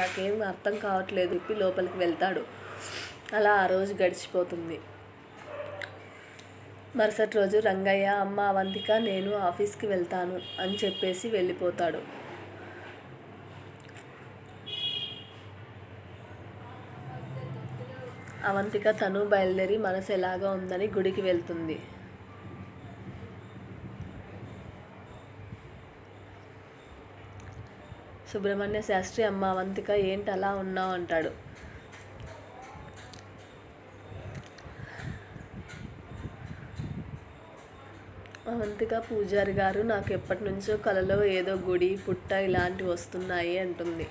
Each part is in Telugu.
నాకేం అర్థం కావట్లేదు చెప్పి లోపలికి వెళ్తాడు. అలా ఆ రోజు గడిచిపోతుంది. మరుసటి రోజు రంగయ్య, అమ్మ అవంతిక నేను ఆఫీస్కి వెళ్తాను అని చెప్పేసి వెళ్ళిపోతాడు. అవంతిక తను బయలుదేరి మనసు ఎలాగా ఉందని గుడికి వెళ్తుంది. సుబ్రహ్మణ్య శాస్త్రి, అమ్మ అవంతిక ఏంటి అలా ఉన్నావు అంటాడు. అవంతిక, పూజారి గారు నాకు ఎప్పటి నుంచో కలలో ఏదో గుడి పుట్ట ఇలాంటివి వస్తున్నాయి అంటుంది.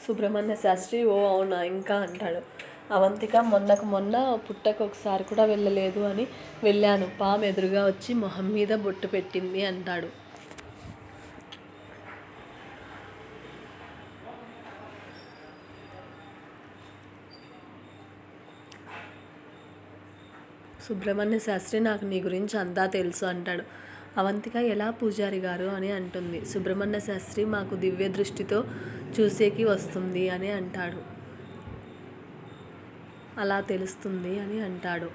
సుబ్రహ్మణ్య శాస్త్రి, ఓ అవునా ఇంకా అంటాడు. అవంతిక, మొన్న పుట్టకు ఒకసారి కూడా వెళ్ళలేదు అని వెళ్ళాను. పాము ఎదురుగా వచ్చి మొహం మీద బొట్టు పెట్టింది అంటాడు. సుబ్రహ్మణ్య శాస్త్రి, నాకు నీ గురించి అంతా తెలుసు అంటాడు. అవంతిక, ఎలా పూజారి గారు అని అంటుంది. సుబ్రహ్మణ్య శాస్త్రి, మాకు దివ్య దృష్టితో చూసేకి వస్తుంది అని అంటాడు. అలా తెలుస్తుంది అని అంటాడు.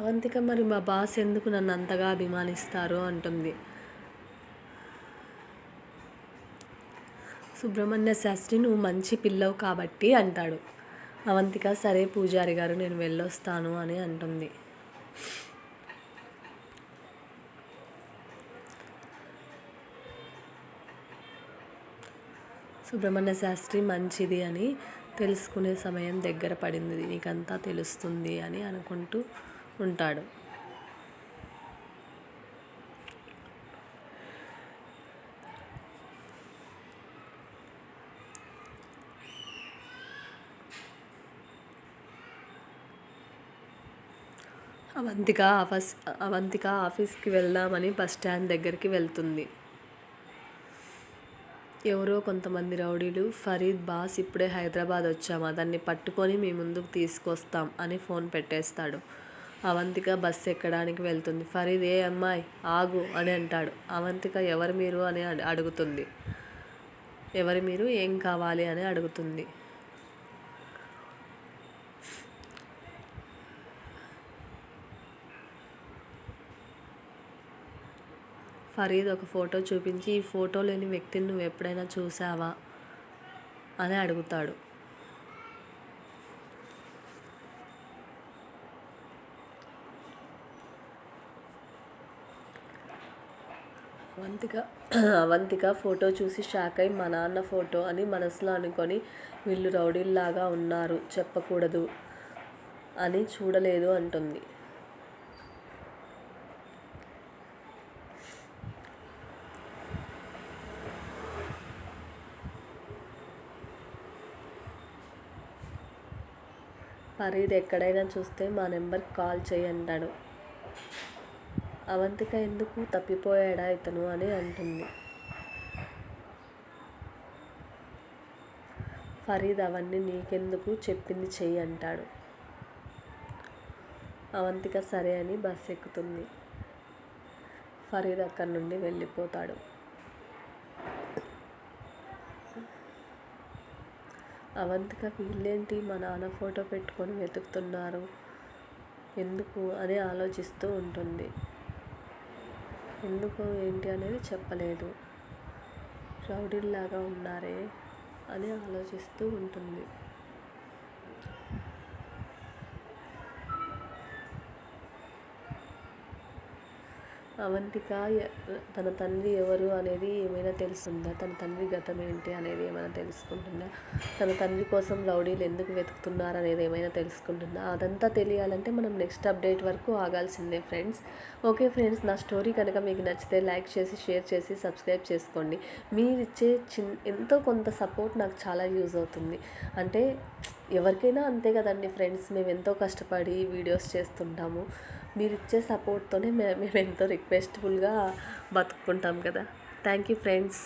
అవంతిక, మరి మా బాస్ ఎందుకు నన్ను అంతగా అభిమానిస్తారు అంటుంది. సుబ్రహ్మణ్య శాస్త్రి, నువ్వు మంచి పిల్లవు కాబట్టి అంటాడు. అవంతిక, సరే పూజారి గారు నేను వెళ్ళొస్తాను అని అంటుంది. సుబ్రహ్మణ్య శాస్త్రి, మంచిది అని తెలుసుకునే సమయం దగ్గర పడింది, నీకంతా తెలుస్తుంది అని అనుకుంటూ ఉంటాడు. అవంతిక ఆఫీస్కి వెళ్దామని బస్ స్టాండ్ దగ్గరికి వెళ్తుంది. ఎవరో కొంతమంది రౌడీలు, ఫరీద్ బాస్ ఇప్పుడే హైదరాబాద్ వచ్చాము, అతన్ని పట్టుకొని మీ ముందుకు తీసుకొస్తాం అని ఫోన్ పెట్టేస్తాడు. అవంతిక బస్సు ఎక్కడానికి వెళ్తుంది. ఫరీద్, ఏ అమ్మాయి ఆగు అని అంటాడు. అవంతిక, ఎవరు మీరు అని అడుగుతుంది. ఎవరు మీరు, ఏం కావాలి అని అడుగుతుంది. ఫరీద్ ఒక ఫోటో చూపించి, ఈ ఫోటో లేని వ్యక్తిని నువ్వు ఎప్పుడైనా చూసావా అని అడుగుతాడు. అవంతిక ఫోటో చూసి షాక్ అయి, మా నాన్న ఫోటో అని మనసులో అనుకొని, వీళ్ళు రౌడీల్లాగా ఉన్నారు, చెప్పకూడదు అని చూడలేదు అంటుంది. ఫరీద్ ఎక్కడైనా చూస్తే మా నెంబర్కి కాల్ చేయి అంటాడు. అవంతిక, ఎందుకు, తప్పిపోయాడా ఇతను అని అంటుంది. ఫరీద్, అవన్నీ నీకెందుకు, చెప్పింది చెయ్యి అంటాడు. అవంతిక సరే అని బస్ ఎక్కుతుంది. ఫరీద్ అక్కడి నుండి వెళ్ళిపోతాడు. అవంతిక, వీళ్ళేంటి మా నాన్న ఫోటో పెట్టుకొని వెతుకుతున్నారు ఎందుకు అని ఆలోచిస్తూ ఉంటుంది. ఎందుకు ఏంటి అనేది చెప్పలేదు, రౌడీల్లాగా ఉన్నారే అని ఆలోచిస్తూ ఉంటుంది. అవంతిక తన తండ్రి ఎవరు అనేది ఏమైనా తెలుస్తుందా? తన తండ్రి గతం ఏంటి అనేది ఏమైనా తెలుసుకుంటుందా? తన తండ్రి కోసం రౌడీలు ఎందుకు వెతుకుతున్నారు అనేది ఏమైనా తెలుసుకుంటుందా? అదంతా తెలియాలంటే మనం నెక్స్ట్ అప్డేట్ వరకు ఆగాల్సిందే ఫ్రెండ్స్. ఓకే ఫ్రెండ్స్, నా స్టోరీ కనుక మీకు నచ్చితే లైక్ చేసి, షేర్ చేసి, సబ్స్క్రైబ్ చేసుకోండి. మీరు ఇచ్చే ఎంతో కొంత సపోర్ట్ నాకు చాలా యూజ్ అవుతుంది. అంటే ఎవరికైనా అంతే కదండి ఫ్రెండ్స్, మేము ఎంతో కష్టపడి వీడియోస్ చేస్తుంటాము. మీరు ఇచ్చే సపోర్ట్తోనే మేము ఎంతో రిక్వెస్ట్ఫుల్గా బతుకుంటాం కదా. Thank you friends.